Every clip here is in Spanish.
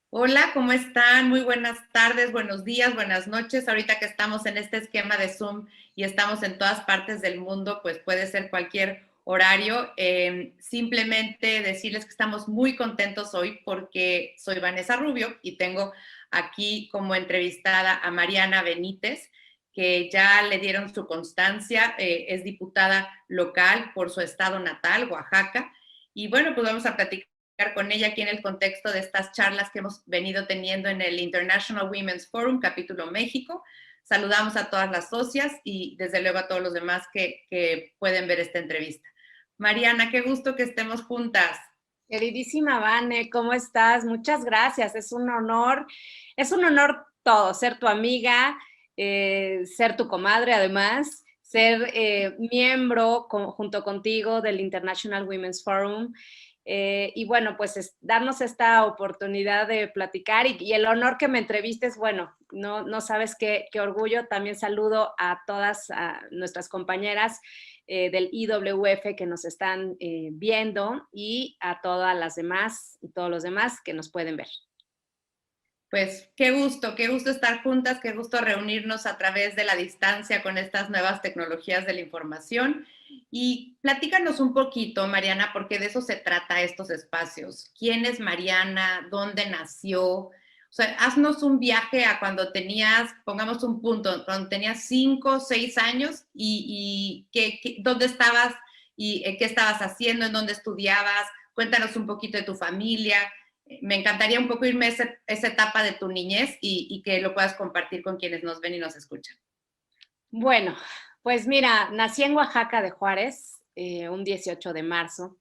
Hola, ¿cómo están? Muy buenas tardes, buenos días, buenas noches. Ahorita que estamos en este esquema de Zoom y estamos en todas partes del mundo, pues puede ser cualquier horario. Simplemente decirles que estamos muy contentos hoy porque soy Vanessa Rubio y tengo aquí como entrevistada a Mariana Benítez, que ya le dieron su constancia, es diputada local por su estado natal, Oaxaca. Y bueno, pues vamos a platicar con ella aquí en el contexto de estas charlas que hemos venido teniendo en el International Women's Forum, capítulo México. Saludamos a todas las socias y desde luego a todos los demás que pueden ver esta entrevista. Mariana, qué gusto que estemos juntas. Queridísima Vane, ¿cómo estás? Muchas gracias, es un honor todo, ser tu amiga, ser tu comadre además, ser miembro junto contigo del International Women's Forum. Y bueno, pues darnos esta oportunidad de platicar y el honor que me entrevistes, bueno, no sabes qué orgullo. También saludo a todas a nuestras compañeras del IWF que nos están viendo y a todas las demás y todos los demás que nos pueden ver. Pues qué gusto estar juntas, qué gusto reunirnos a través de la distancia con estas nuevas tecnologías de la información. Y platícanos un poquito, Mariana, porque de eso se trata estos espacios. ¿Quién es Mariana? ¿Dónde nació? O sea, haznos un viaje a cuando tenías, pongamos un punto, cuando tenías 5, 6 años y dónde estabas y qué estabas haciendo, en dónde estudiabas. Cuéntanos un poquito de tu familia. Me encantaría un poco irme a esa etapa de tu niñez y que lo puedas compartir con quienes nos ven y nos escuchan. Bueno, pues mira, nací en Oaxaca de Juárez un 18 de marzo.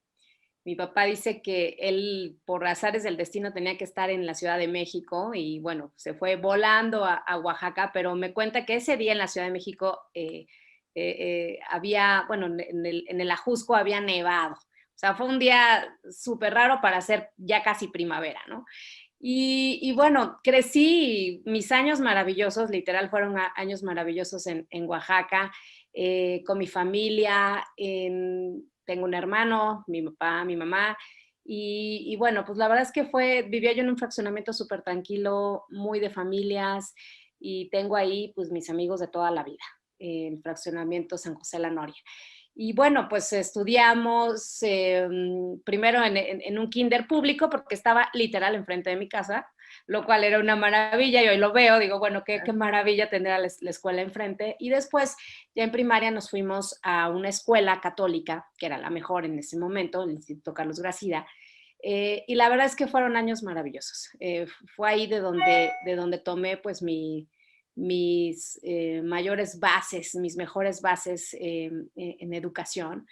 Mi papá dice que él, por azares del destino, tenía que estar en la Ciudad de México y bueno, se fue volando a Oaxaca, pero me cuenta que ese día en la Ciudad de México había, bueno, en el Ajusco había nevado. O sea, fue un día súper raro para ser ya casi primavera, ¿no? Y bueno, crecí, mis años maravillosos, literal fueron años maravillosos en Oaxaca, con mi familia, tengo un hermano, mi papá, mi mamá, y bueno, pues la verdad es que vivía yo en un fraccionamiento súper tranquilo, muy de familias, y tengo ahí pues mis amigos de toda la vida, el fraccionamiento San José La Noria. Y bueno, pues estudiamos primero en un kinder público porque estaba literal enfrente de mi casa, lo cual era una maravilla y hoy lo veo, digo, bueno, qué maravilla tener la escuela enfrente. Y después ya en primaria nos fuimos a una escuela católica, que era la mejor en ese momento, el Instituto Carlos Gracida, y la verdad es que fueron años maravillosos. Fue ahí de donde tomé pues mis mayores bases, mis mejores bases en educación.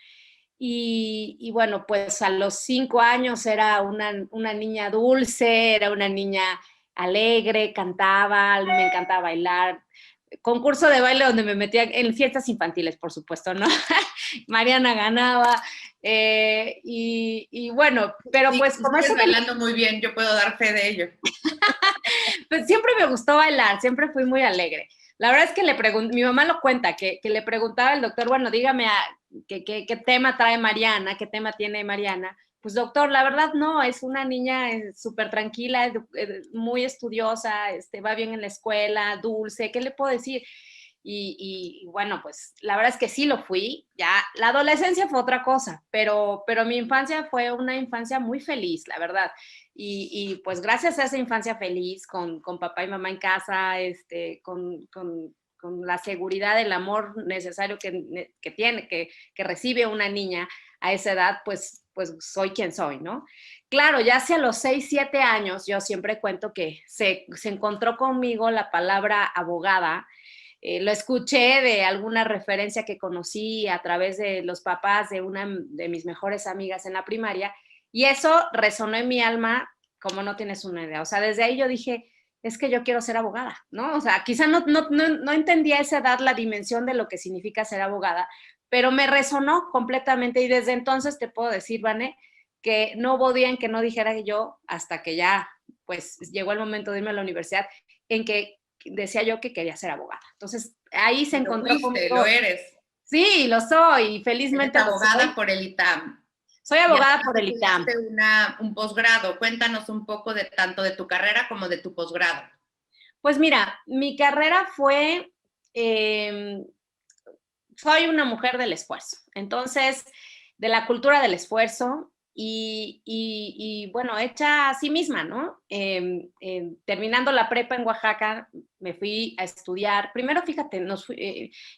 Y bueno, pues a los 5 años era una niña dulce, era una niña alegre, cantaba, me encantaba bailar. Concurso de baile donde me metía en fiestas infantiles, por supuesto, ¿no? Mariana ganaba. Y bueno, pero Sí, pues como sigues eso de bailando muy bien, yo puedo dar fe de ello. pues siempre me gustó bailar, siempre fui muy alegre. La verdad es que mi mamá lo cuenta, que le preguntaba al doctor, bueno, dígame qué tema trae Mariana, qué tema tiene Mariana. Pues doctor, la verdad no, es una niña súper tranquila, muy estudiosa, va bien en la escuela, dulce, ¿qué le puedo decir? Y bueno, pues la verdad es que sí lo fui, ya la adolescencia fue otra cosa, pero mi infancia fue una infancia muy feliz, la verdad. Pues gracias a esa infancia feliz, con papá y mamá en casa, con la seguridad, el amor necesario que recibe una niña a esa edad, pues soy quien soy, ¿no? Claro, ya hacia los 6, 7 años, yo siempre cuento que se encontró conmigo la palabra abogada. Lo escuché de alguna referencia que conocí a través de los papás de una de mis mejores amigas en la primaria, y eso resonó en mi alma como no tienes una idea. O sea, desde ahí yo dije, es que yo quiero ser abogada, ¿no? O sea, quizá no entendía a esa edad la dimensión de lo que significa ser abogada, pero me resonó completamente y desde entonces te puedo decir, Vane, que no hubo día en que no dijera yo, hasta que ya, pues, llegó el momento de irme a la universidad, en que decía yo que quería ser abogada. Entonces, ahí se Y lo encontró fuiste, lo conmigo. eres. Sí, lo soy, Eres felizmente lo abogada soy. por el ITAM. Soy Y abogada además por el ITAM. estudiaste un posgrado. Cuéntanos un poco de tanto de tu carrera como de tu posgrado. Pues mira, mi carrera fue, soy una mujer del esfuerzo. Entonces, de la cultura del esfuerzo y bueno, hecha a sí misma, ¿no? Terminando la prepa en Oaxaca, me fui a estudiar. Primero, fíjate,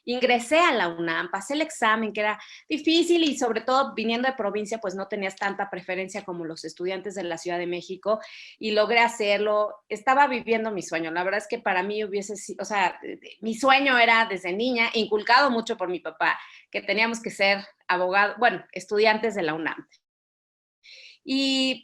ingresé a la UNAM, pasé el examen, que era difícil y sobre todo viniendo de provincia, pues no tenías tanta preferencia como los estudiantes de la Ciudad de México y logré hacerlo. Estaba viviendo mi sueño. La verdad es que para mí hubiese sido, o sea, mi sueño era desde niña, inculcado mucho por mi papá, que teníamos que ser abogados, bueno, estudiantes de la UNAM.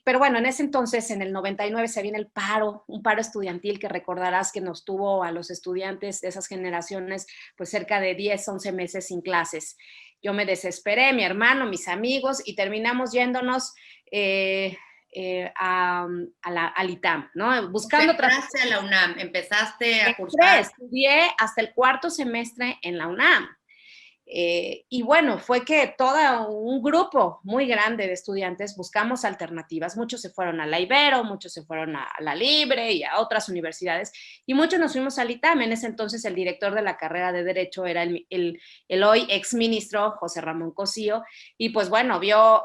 Pero bueno, en ese entonces, en el 99, se viene el paro, un paro estudiantil que recordarás que nos tuvo a los estudiantes de esas generaciones pues cerca de 10, 11 meses sin clases. Yo me desesperé, mi hermano, mis amigos, y terminamos yéndonos al ITAM, ¿no? Buscando otras... Entraste a la UNAM, empezaste a cursar. Estudié hasta el cuarto semestre en la UNAM. Y bueno, fue que todo un grupo muy grande de estudiantes buscamos alternativas. Muchos se fueron a la Ibero, muchos se fueron a la Libre y a otras universidades, y muchos nos fuimos al ITAM. En ese entonces el director de la carrera de Derecho era el hoy exministro José Ramón Cosío, y pues bueno, vio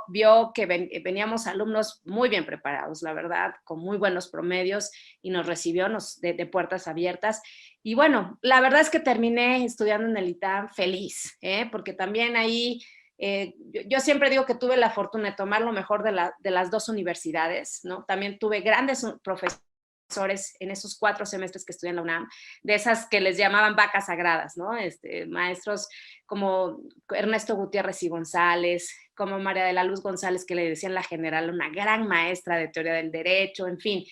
que veníamos alumnos muy bien preparados, la verdad, con muy buenos promedios, y nos recibió de puertas abiertas. Y bueno, la verdad es que terminé estudiando en el ITAM feliz, porque también ahí, yo siempre digo que tuve la fortuna de tomar lo mejor de las dos universidades, ¿no? También tuve grandes profesores en esos 4 semestres que estudié en la UNAM, de esas que les llamaban vacas sagradas, ¿no? Maestros como Ernesto Gutiérrez y González, como María de la Luz González, que le decían la general, una gran maestra de teoría del derecho, en fin.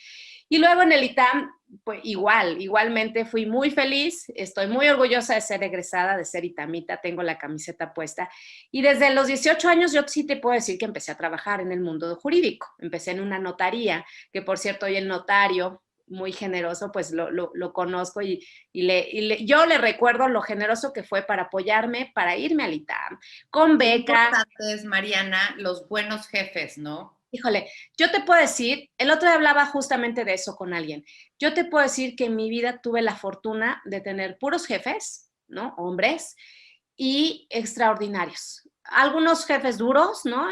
Y luego en el ITAM, pues igualmente fui muy feliz, estoy muy orgullosa de ser egresada, de ser itamita, tengo la camiseta puesta, y desde los 18 años yo sí te puedo decir que empecé a trabajar en el mundo jurídico. Empecé en una notaría, que por cierto hoy el notario, muy generoso, pues lo conozco, yo le recuerdo lo generoso que fue para apoyarme, para irme al ITAM, con beca. Importantes, Mariana, los buenos jefes, ¿no? Híjole, yo te puedo decir, el otro día hablaba justamente de eso con alguien. Yo te puedo decir que en mi vida tuve la fortuna de tener puros jefes, ¿no? Hombres y extraordinarios. Algunos jefes duros, ¿no?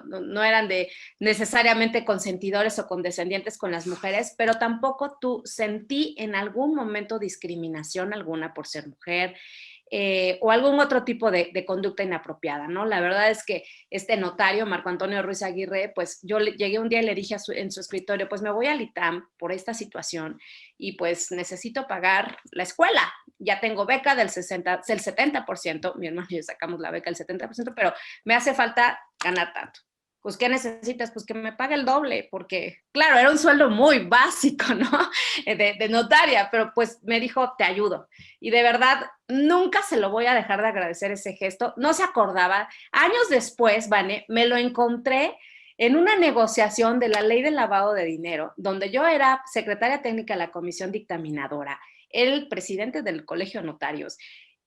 No eran de necesariamente consentidores o condescendientes con las mujeres, pero tampoco sentí en algún momento discriminación alguna por ser mujer. O algún otro tipo de conducta inapropiada, ¿no? La verdad es que este notario, Marco Antonio Ruiz Aguirre, pues yo llegué un día y le dije en su escritorio, pues me voy al ITAM por esta situación y pues necesito pagar la escuela. Ya tengo beca del 70%, mi hermano y yo sacamos la beca del 70%, pero me hace falta ganar tanto. Pues, ¿qué necesitas? Pues que me pague el doble, porque, claro, era un sueldo muy básico, ¿no? De notaria, pero pues me dijo, te ayudo. Y de verdad, nunca se lo voy a dejar de agradecer ese gesto. No se acordaba. Años después, Vane, me lo encontré en una negociación de la ley del lavado de dinero, donde yo era secretaria técnica de la comisión dictaminadora, el presidente del Colegio de Notarios.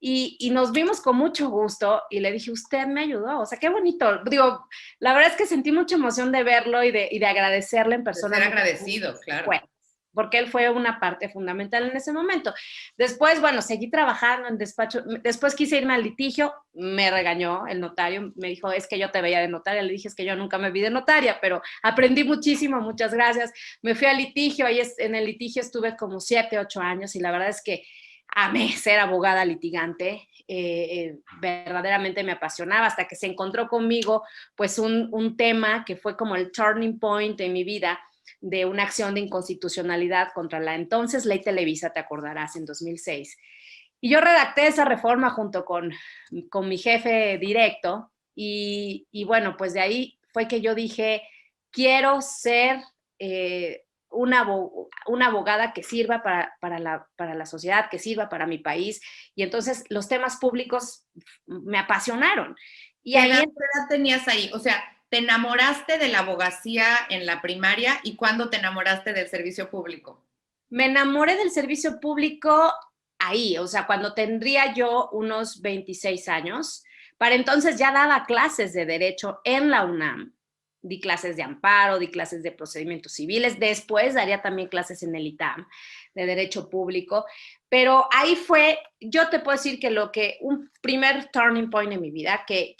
Y nos vimos con mucho gusto y le dije, usted me ayudó, o sea, qué bonito. Digo, la verdad es que sentí mucha emoción de verlo y de agradecerle en persona. De ser agradecido, claro. Bueno, porque él fue una parte fundamental en ese momento. Después, bueno, seguí trabajando en despacho. Después quise irme al litigio, me regañó el notario, me dijo, es que yo te veía de notaria. Le dije, es que yo nunca me vi de notaria, pero aprendí muchísimo, muchas gracias. Me fui al litigio, ahí en el litigio estuve como 7, 8 años y la verdad es que amé ser abogada litigante, verdaderamente me apasionaba hasta que se encontró conmigo pues un tema que fue como el turning point en mi vida, de una acción de inconstitucionalidad contra la entonces Ley Televisa, te acordarás, en 2006. Y yo redacté esa reforma junto con mi jefe directo y bueno, pues de ahí fue que yo dije, quiero ser una abogada que sirva para la sociedad, que sirva para mi país. Y entonces los temas públicos me apasionaron. Y ¿Qué edad tenías ahí? O sea, ¿te enamoraste de la abogacía en la primaria y cuándo te enamoraste del servicio público? Me enamoré del servicio público ahí, o sea, cuando tendría yo unos 26 años, Para entonces ya daba clases de derecho en la UNAM, di clases de amparo, di clases de procedimientos civiles, después daría también clases en el ITAM de derecho público, pero ahí fue, yo te puedo decir que un primer turning point en mi vida que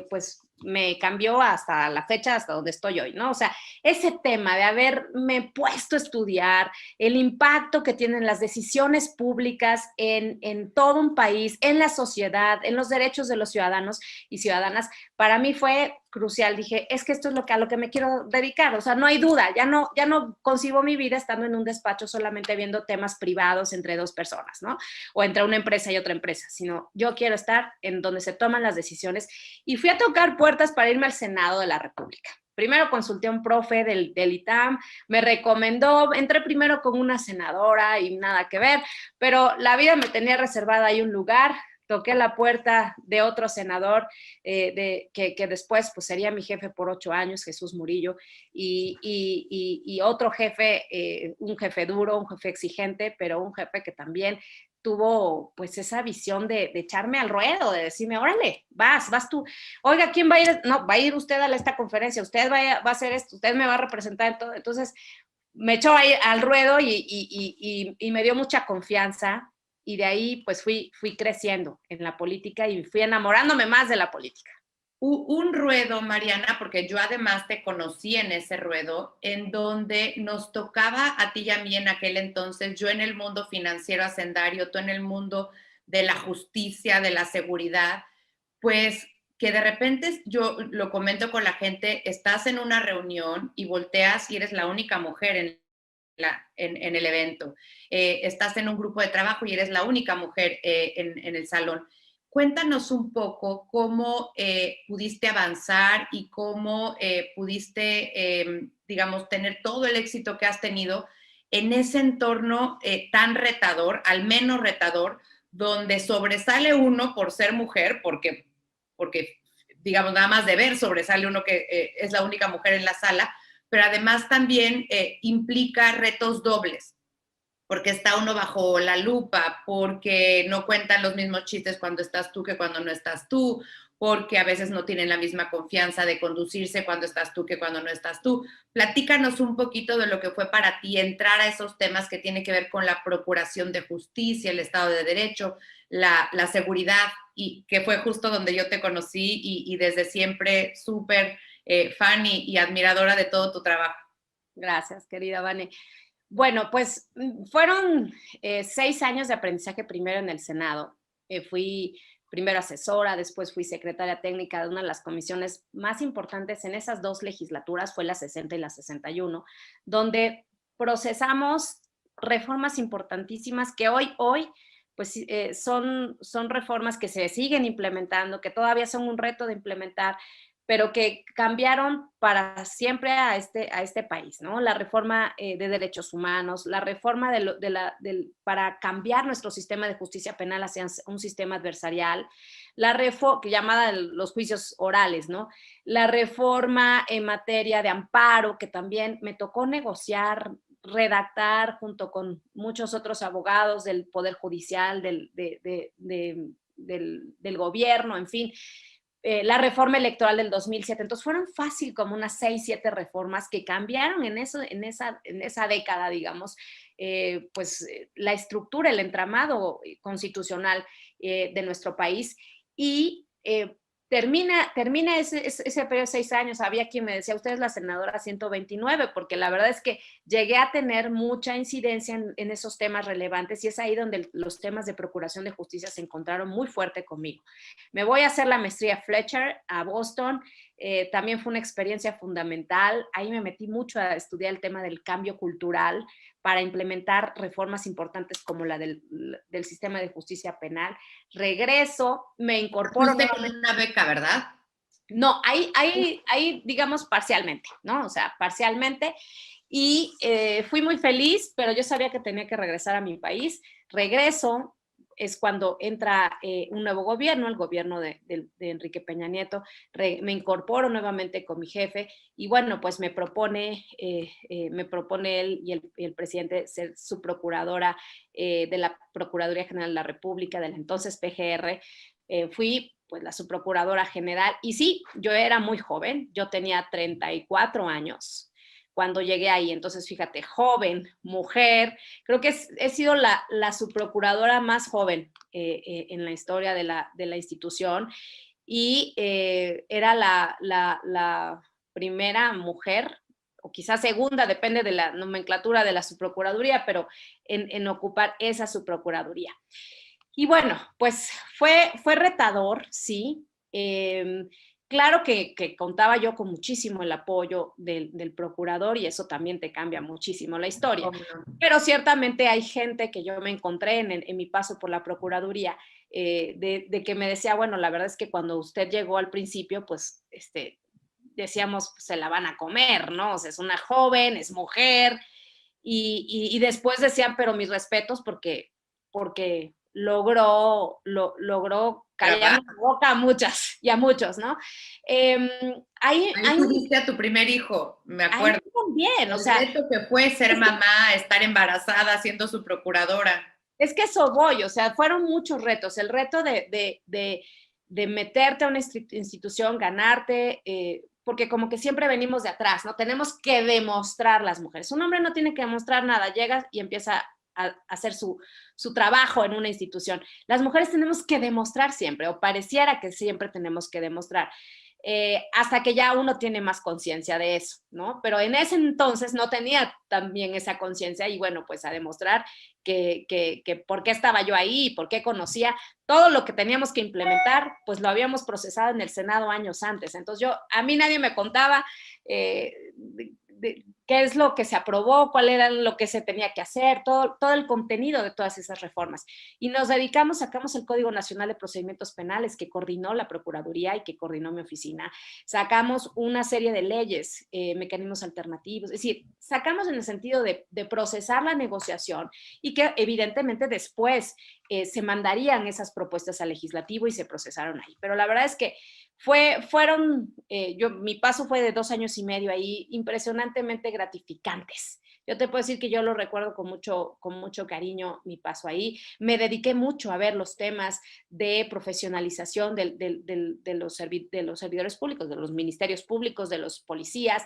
pues me cambió hasta la fecha, hasta donde estoy hoy, ¿no? O sea, ese tema de haberme puesto a estudiar el impacto que tienen las decisiones públicas en todo un país, en la sociedad, en los derechos de los ciudadanos y ciudadanas, para mí fue crucial. Dije, es que esto es a lo que me quiero dedicar, o sea, no hay duda, ya no concibo mi vida estando en un despacho solamente viendo temas privados entre dos personas, ¿no? O entre una empresa y otra empresa, sino yo quiero estar en donde se toman las decisiones y fui a tocar puertas para irme al Senado de la República. Primero consulté a un profe del ITAM, me recomendó, entré primero con una senadora y nada que ver, pero la vida me tenía reservada ahí un lugar, toqué la puerta de otro senador que después pues, sería mi jefe por 8 años, Jesús Murillo, y otro jefe, un jefe duro, un jefe exigente, pero un jefe que también tuvo pues esa visión de echarme al ruedo, de decirme, órale, vas tú. Oiga, ¿quién va a ir? No, va a ir usted a esta conferencia, usted va a hacer esto, usted me va a representar en todo. Entonces, me echó ahí al ruedo y me dio mucha confianza y de ahí pues fui creciendo en la política y fui enamorándome más de la política. Un ruedo, Mariana, porque yo además te conocí en ese ruedo, en donde nos tocaba a ti y a mí en aquel entonces, yo en el mundo financiero hacendario, tú en el mundo de la justicia, de la seguridad, pues que de repente yo lo comento con la gente, estás en una reunión y volteas y eres la única mujer en el evento. Estás en un grupo de trabajo y eres la única mujer en el salón. Cuéntanos un poco cómo pudiste avanzar y cómo pudiste, digamos, tener todo el éxito que has tenido en ese entorno tan retador, al menos retador, donde sobresale uno por ser mujer, porque digamos, nada más de ver sobresale uno que es la única mujer en la sala, pero además también implica retos dobles, porque está uno bajo la lupa, porque no cuentan los mismos chistes cuando estás tú que cuando no estás tú, porque a veces no tienen la misma confianza de conducirse cuando estás tú que cuando no estás tú. Platícanos un poquito de lo que fue para ti entrar a esos temas que tienen que ver con la procuración de justicia, el Estado de Derecho, la seguridad, y que fue justo donde yo te conocí y desde siempre súper fan y admiradora de todo tu trabajo. Gracias, querida Vane. Bueno, pues fueron 6 años de aprendizaje primero en el Senado. Fui primero asesora, después fui secretaria técnica de una de las comisiones más importantes en esas 2 legislaturas, fue la 60 y la 61, donde procesamos reformas importantísimas que hoy pues son reformas que se siguen implementando, que todavía son un reto de implementar, pero que cambiaron para siempre a este país, ¿no? La reforma de derechos humanos, la reforma para cambiar nuestro sistema de justicia penal hacia un sistema adversarial, la reforma llamada los juicios orales, ¿no? La reforma en materia de amparo, que también me tocó negociar, redactar junto con muchos otros abogados del Poder Judicial, del gobierno, en fin, la reforma electoral del 2007. Entonces fueron fácil como unas 6, 7 reformas que cambiaron en esa década, digamos, pues la estructura, el entramado constitucional de nuestro país y termina ese periodo de 6 años. Había quien me decía, usted es la senadora 129, porque la verdad es que llegué a tener mucha incidencia en esos temas relevantes y es ahí donde los temas de procuración de justicia se encontraron muy fuerte conmigo. Me voy a hacer la maestría Fletcher a Boston. También fue una experiencia fundamental. Ahí me metí mucho a estudiar el tema del cambio cultural para implementar reformas importantes como la del sistema de justicia penal. Regreso, me incorporo. Fuiste con una beca, ¿verdad? No, ahí digamos parcialmente, ¿no? O sea, parcialmente. Y fui muy feliz, pero yo sabía que tenía que regresar a mi país. Regreso, es cuando entra un nuevo gobierno, el gobierno de Enrique Peña Nieto. Me incorporo nuevamente con mi jefe y bueno, pues me propone él y el presidente ser su procuradora de la Procuraduría General de la República, del entonces PGR. fui pues la subprocuradora general y sí, yo era muy joven, yo tenía 34 años cuando llegué ahí, entonces fíjate, joven, mujer, creo que he sido la subprocuradora más joven en la historia de la institución y era la primera mujer, o quizás segunda, depende de la nomenclatura de la subprocuraduría, pero en ocupar esa subprocuraduría. Y bueno, pues fue retador, sí. Claro que contaba yo con muchísimo el apoyo del procurador y eso también te cambia muchísimo la historia. Pero ciertamente hay gente que yo me encontré en mi paso por la Procuraduría de que me decía, bueno, la verdad es que cuando usted llegó al principio, pues decíamos, pues, se la van a comer, ¿no? O sea, es una joven, es mujer, y después decían, pero mis respetos porque logró callarme la boca a muchas y a muchos, ¿no? Ahí tuviste a tu primer hijo, me acuerdo. Ahí también, o sea. El reto que fue ser mamá, estar embarazada, siendo su procuradora. Es que eso voy, o sea, fueron muchos retos. El reto de meterte a una institución, ganarte, porque como que siempre venimos de atrás, ¿no? Tenemos que demostrar las mujeres. Un hombre no tiene que demostrar nada, llega y empieza a hacer su trabajo en una institución. Las mujeres tenemos que demostrar siempre, o pareciera que siempre tenemos que demostrar. Hasta que ya uno tiene más conciencia de eso, ¿no? Pero en ese entonces no tenía también esa conciencia y bueno, pues a demostrar que por qué estaba yo ahí, por qué conocía todo lo que teníamos que implementar, pues lo habíamos procesado en el Senado años antes. Entonces a mí nadie me contaba qué es lo que se aprobó, cuál era lo que se tenía que hacer, todo el contenido de todas esas reformas. Y nos sacamos el Código Nacional de Procedimientos Penales que coordinó la Procuraduría y que coordinó mi oficina. Sacamos una serie de leyes, mecanismos alternativos, es decir, sacamos en el sentido de procesar la negociación y que evidentemente después se mandarían esas propuestas al legislativo y se procesaron ahí. Pero la verdad es que mi paso fue de 2 años y medio ahí, impresionantemente gratificantes. Yo te puedo decir que yo lo recuerdo con mucho cariño, mi paso ahí. Me dediqué mucho a ver los temas de profesionalización de los servidores públicos, de los ministerios públicos, de los policías,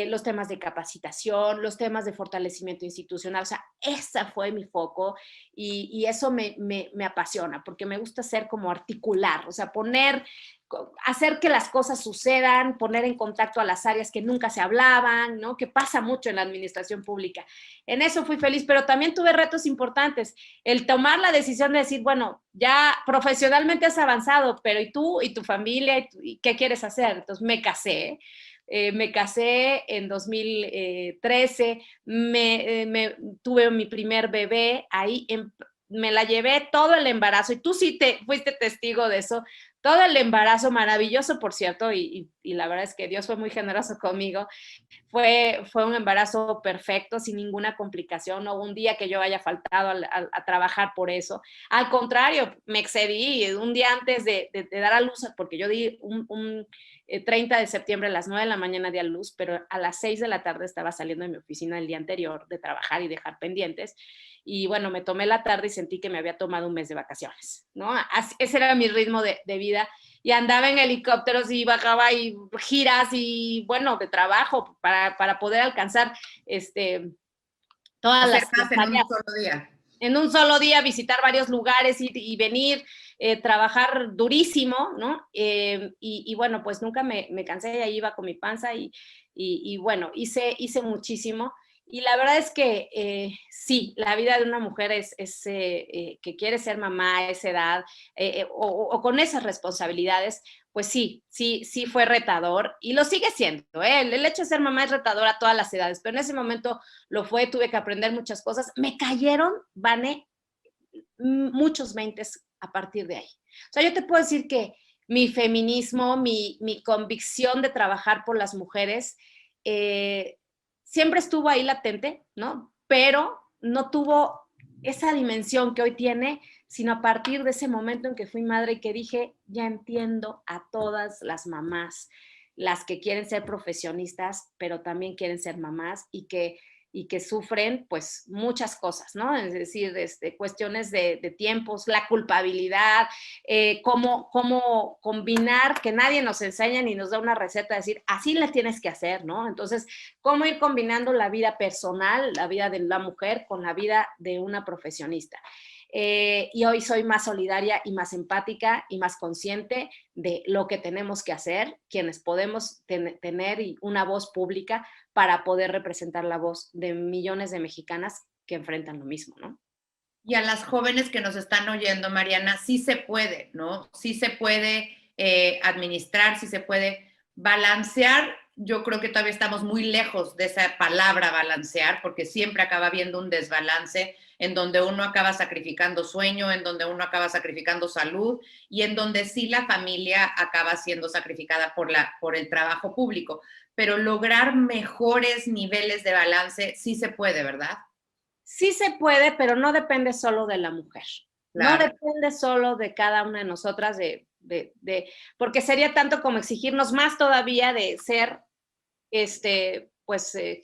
los temas de capacitación, los temas de fortalecimiento institucional. O sea, ese fue mi foco y eso me apasiona porque me gusta ser como articular, o sea, hacer que las cosas sucedan, poner en contacto a las áreas que nunca se hablaban, ¿no? Que pasa mucho en la administración pública. En eso fui feliz, pero también tuve retos importantes. El tomar la decisión de decir, bueno, ya profesionalmente has avanzado, pero ¿y tú y tu familia? ¿Y qué quieres hacer? Entonces me casé. Me casé en 2013, tuve mi primer bebé, ahí me la llevé todo el embarazo, y tú sí fuiste testigo de eso, todo el embarazo maravilloso, por cierto, y la verdad es que Dios fue muy generoso conmigo. Fue un embarazo perfecto, sin ninguna complicación, no hubo un día que yo haya faltado a trabajar por eso. Al contrario, me excedí un día antes de dar a luz, porque yo di un 30 de septiembre a las 9 de la mañana di a luz, pero a las 6 de la tarde estaba saliendo de mi oficina el día anterior de trabajar y dejar pendientes. Y bueno, me tomé la tarde y sentí que me había tomado un mes de vacaciones, ¿no? Ese era mi ritmo de vida. Y andaba en helicópteros y bajaba y giras y, bueno, de trabajo para poder alcanzar todas las en un solo día. En un solo día visitar varios lugares y venir, trabajar durísimo, ¿no? Y bueno, pues nunca me cansé, y ahí iba con mi panza y bueno, hice muchísimo. Y la verdad es que sí, la vida de una mujer que quiere ser mamá a esa edad o con esas responsabilidades, pues sí fue retador y lo sigue siendo. El hecho de ser mamá es retador a todas las edades, pero en ese momento lo fue, tuve que aprender muchas cosas. Me cayeron, Vane, muchos veintes a partir de ahí. O sea, yo te puedo decir que mi feminismo, mi convicción de trabajar por las mujeres, siempre estuvo ahí latente, ¿no? Pero no tuvo esa dimensión que hoy tiene, sino a partir de ese momento en que fui madre y que dije, ya entiendo a todas las mamás, las que quieren ser profesionistas, pero también quieren ser mamás y que y que sufren pues muchas cosas, ¿no? Es decir, cuestiones de tiempos, la culpabilidad, cómo combinar, que nadie nos enseña ni nos da una receta, de decir, así la tienes que hacer, ¿no? Entonces, cómo ir combinando la vida personal, la vida de la mujer con la vida de una profesionista. Y hoy soy más solidaria y más empática y más consciente de lo que tenemos que hacer, quienes podemos tener una voz pública para poder representar la voz de millones de mexicanas que enfrentan lo mismo, ¿no? Y a las jóvenes que nos están oyendo, Mariana, sí se puede, ¿no? Sí se puede administrar, sí se puede balancear. Yo creo que todavía estamos muy lejos de esa palabra balancear, porque siempre acaba habiendo un desbalance en donde uno acaba sacrificando sueño, en donde uno acaba sacrificando salud y en donde sí la familia acaba siendo sacrificada por el trabajo público. Pero lograr mejores niveles de balance sí se puede, ¿verdad? Sí se puede, pero no depende solo de la mujer. Claro. No depende solo de cada una de nosotras, porque sería tanto como exigirnos más todavía de ser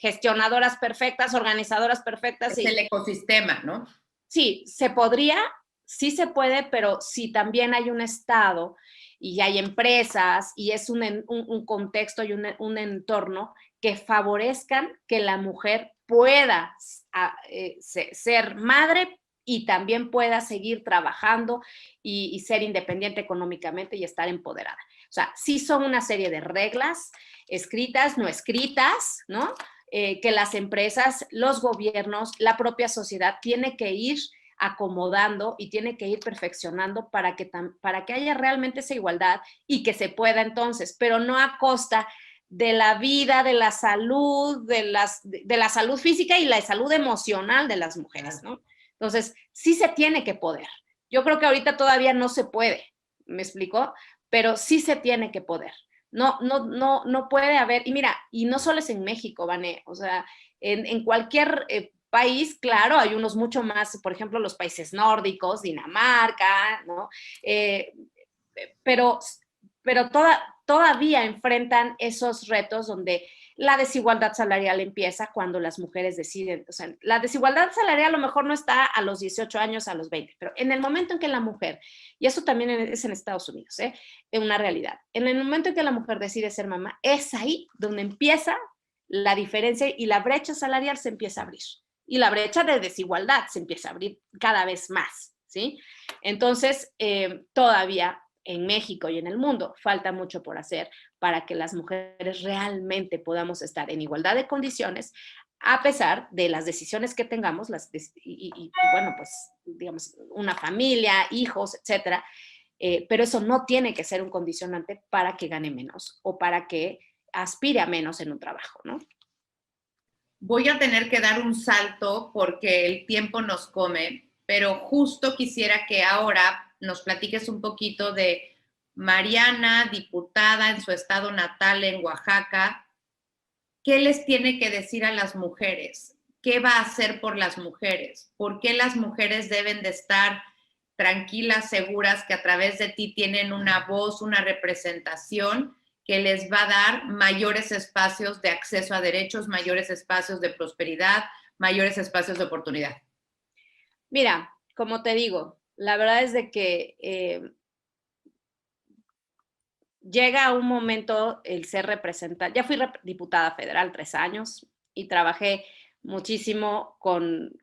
gestionadoras perfectas, organizadoras perfectas. Es el ecosistema, ¿no? Sí, se podría, sí se puede, pero si también hay un Estado y hay empresas y es un contexto y un entorno que favorezcan que la mujer pueda ser madre y también pueda seguir trabajando y ser independiente económicamente y estar empoderada. O sea, sí son una serie de reglas escritas, no escritas, ¿no? Que las empresas, los gobiernos, la propia sociedad tiene que ir acomodando y tiene que ir perfeccionando para que haya realmente esa igualdad y que se pueda entonces, pero no a costa de la vida, de la salud, de la salud física y la salud emocional de las mujeres, ¿no? Entonces, sí se tiene que poder. Yo creo que ahorita todavía no se puede, ¿me explicó? Pero sí se tiene que poder. No puede haber, y mira, y no solo es en México, Vané, o sea, en cualquier país, claro, hay unos mucho más, por ejemplo, los países nórdicos, Dinamarca, ¿no? Pero todavía enfrentan esos retos donde la desigualdad salarial empieza cuando las mujeres deciden, o sea, la desigualdad salarial a lo mejor no está a los 18 años, a los 20, pero en el momento en que la mujer, y eso también es en Estados Unidos, es una realidad, en el momento en que la mujer decide ser mamá, es ahí donde empieza la diferencia y la brecha salarial se empieza a abrir. Y la brecha de desigualdad se empieza a abrir cada vez más, ¿sí? Entonces, todavía en México y en el mundo falta mucho por hacer para que las mujeres realmente podamos estar en igualdad de condiciones a pesar de las decisiones que tengamos y bueno, pues digamos, una familia, hijos, etcétera, pero eso no tiene que ser un condicionante para que gane menos o para que aspire a menos en un trabajo, ¿no? Voy a tener que dar un salto porque el tiempo nos come, pero justo quisiera que ahora nos platiques un poquito de Mariana, diputada en su estado natal en Oaxaca. ¿Qué les tiene que decir a las mujeres? ¿Qué va a hacer por las mujeres? ¿Por qué las mujeres deben de estar tranquilas, seguras que a través de ti tienen una voz, una representación que les va a dar mayores espacios de acceso a derechos, mayores espacios de prosperidad, mayores espacios de oportunidad? Mira, como te digo, la verdad es de que llega un momento el ser representada. Ya fui diputada federal 3 años y trabajé muchísimo con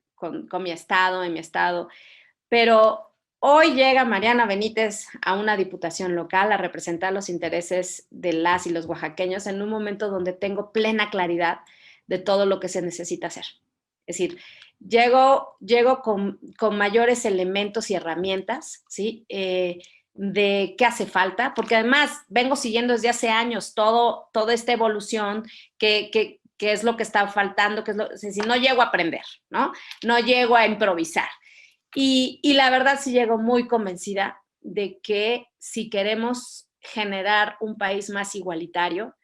mi estado, en mi estado, pero hoy llega Mariana Benítez a una diputación local a representar los intereses de las y los oaxaqueños en un momento donde tengo plena claridad de todo lo que se necesita hacer. Es decir, llego con mayores elementos y herramientas, ¿sí? De qué hace falta, porque además vengo siguiendo desde hace años toda esta evolución, qué es lo que está faltando, es decir, no llego a aprender, ¿no? No llego a improvisar. Y la verdad sí llego muy convencida de que si queremos generar un país más igualitario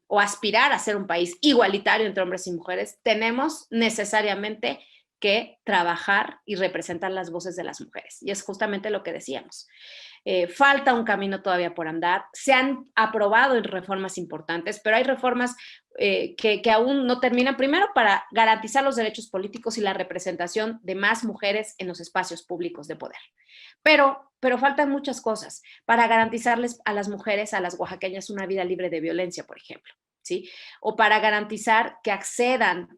o aspirar a ser un país igualitario entre hombres y mujeres, tenemos necesariamente que trabajar y representar las voces de las mujeres. Y es justamente lo que decíamos. Falta un camino todavía por andar. Se han aprobado reformas importantes, pero hay reformas que aún no terminan, primero para garantizar los derechos políticos y la representación de más mujeres en los espacios públicos de poder. Pero faltan muchas cosas para garantizarles a las mujeres, a las oaxaqueñas, una vida libre de violencia, por ejemplo. ¿Sí? O para garantizar que accedan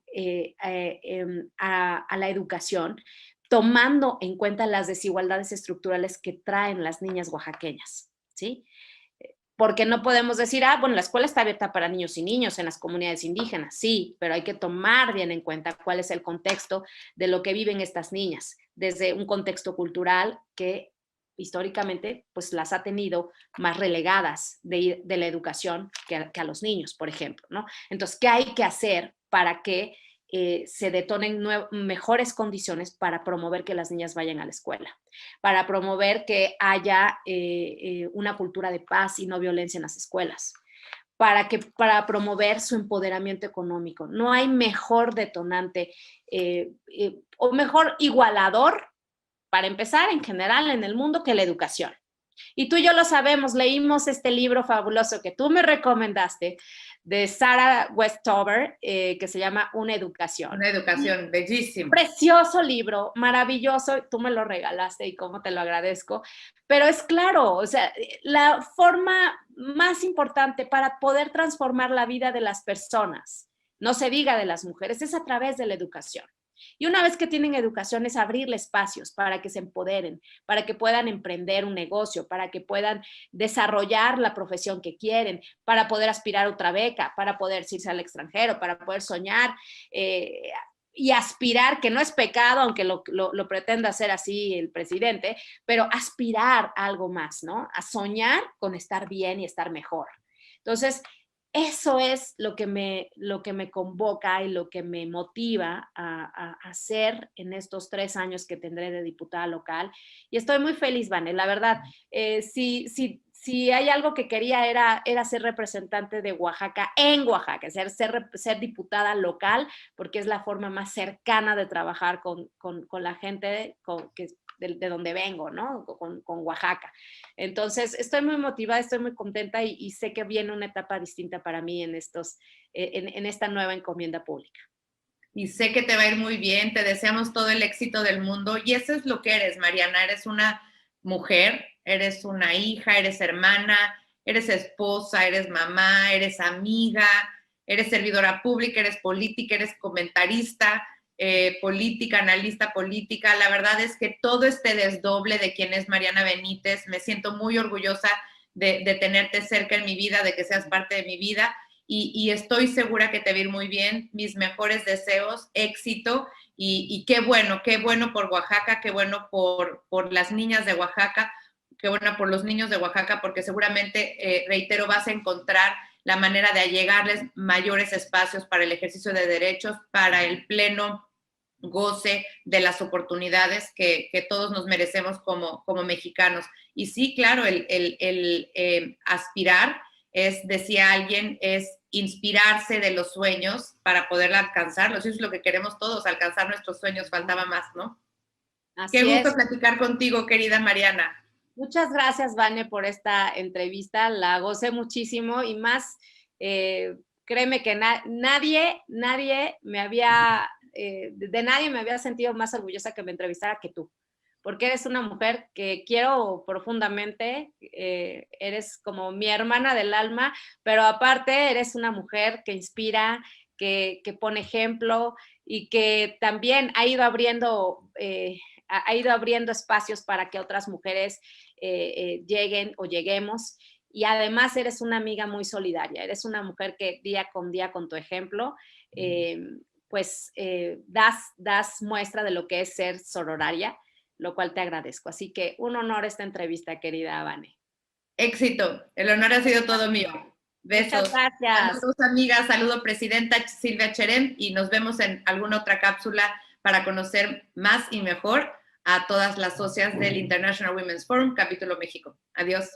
a la educación, tomando en cuenta las desigualdades estructurales que traen las niñas oaxaqueñas, ¿sí? Porque no podemos decir, bueno, la escuela está abierta para niños y niños en las comunidades indígenas, sí, pero hay que tomar bien en cuenta cuál es el contexto de lo que viven estas niñas, desde un contexto cultural que históricamente pues las ha tenido más relegadas de la educación que a los niños, por ejemplo, ¿no? Entonces, ¿qué hay que hacer para que se detonen mejores condiciones para promover que las niñas vayan a la escuela, para promover que haya una cultura de paz y no violencia en las escuelas, para promover su empoderamiento económico? No hay mejor detonante o mejor igualador, para empezar, en general en el mundo, que la educación. Y tú y yo lo sabemos, leímos este libro fabuloso que tú me recomendaste, de Sarah Westover, que se llama Una educación. Una educación, bellísimo. Precioso libro, maravilloso, tú me lo regalaste y cómo te lo agradezco. Pero es claro, o sea, la forma más importante para poder transformar la vida de las personas, no se diga de las mujeres, es a través de la educación. Y una vez que tienen educación es abrirle espacios para que se empoderen, para que puedan emprender un negocio, para que puedan desarrollar la profesión que quieren, para poder aspirar a otra beca, para poder irse al extranjero, para poder soñar y aspirar, que no es pecado, aunque lo pretenda hacer así el presidente, pero aspirar a algo más, ¿no? A soñar con estar bien y estar mejor. Entonces, eso es lo que me convoca y lo que me motiva a hacer en estos 3 años que tendré de diputada local. Y estoy muy feliz, Vane, la verdad. Si hay algo que quería era ser representante de Oaxaca en Oaxaca, ser diputada local, porque es la forma más cercana de trabajar con la gente de donde vengo, ¿no? Con Oaxaca. Entonces, estoy muy motivada, estoy muy contenta y sé que viene una etapa distinta para mí en esta nueva encomienda pública. Y sé que te va a ir muy bien, te deseamos todo el éxito del mundo y eso es lo que eres, Mariana, eres una mujer, eres una hija, eres hermana, eres esposa, eres mamá, eres amiga, eres servidora pública, eres política, eres comentarista, política, analista política. La verdad es que todo este desdoble de quién es Mariana Benítez, me siento muy orgullosa de tenerte cerca en mi vida, de que seas parte de mi vida y estoy segura que te va a ir muy bien. Mis mejores deseos, éxito y qué bueno por Oaxaca, qué bueno por las niñas de Oaxaca, qué bueno por los niños de Oaxaca, porque seguramente, reitero, vas a encontrar la manera de allegarles mayores espacios para el ejercicio de derechos, para el pleno goce de las oportunidades que todos nos merecemos como mexicanos. Y sí, claro, el aspirar es, decía alguien, es inspirarse de los sueños para poder alcanzarlos. Eso es lo que queremos todos, alcanzar nuestros sueños, faltaba más, ¿no? Así Qué gusto es. platicar contigo, querida Mariana. Muchas gracias, Vane, por esta entrevista. La gocé muchísimo y más, créeme que nadie me había, de nadie me había sentido más orgullosa que me entrevistara que tú, porque eres una mujer que quiero profundamente, eres como mi hermana del alma, pero aparte eres una mujer que inspira, que pone ejemplo y que también ha ido abriendo espacios para que otras mujeres lleguen o lleguemos. Y además eres una amiga muy solidaria, eres una mujer que día con tu ejemplo, das muestra de lo que es ser sororaria, lo cual te agradezco. Así que un honor esta entrevista, querida Vane. Éxito, el honor ha sido todo mío. Besos. Muchas gracias. Saludos, amigas, saludo, presidenta Silvia Cherem, y nos vemos en alguna otra cápsula para conocer más y mejor a todas las socias del International Women's Forum, capítulo México. Adiós.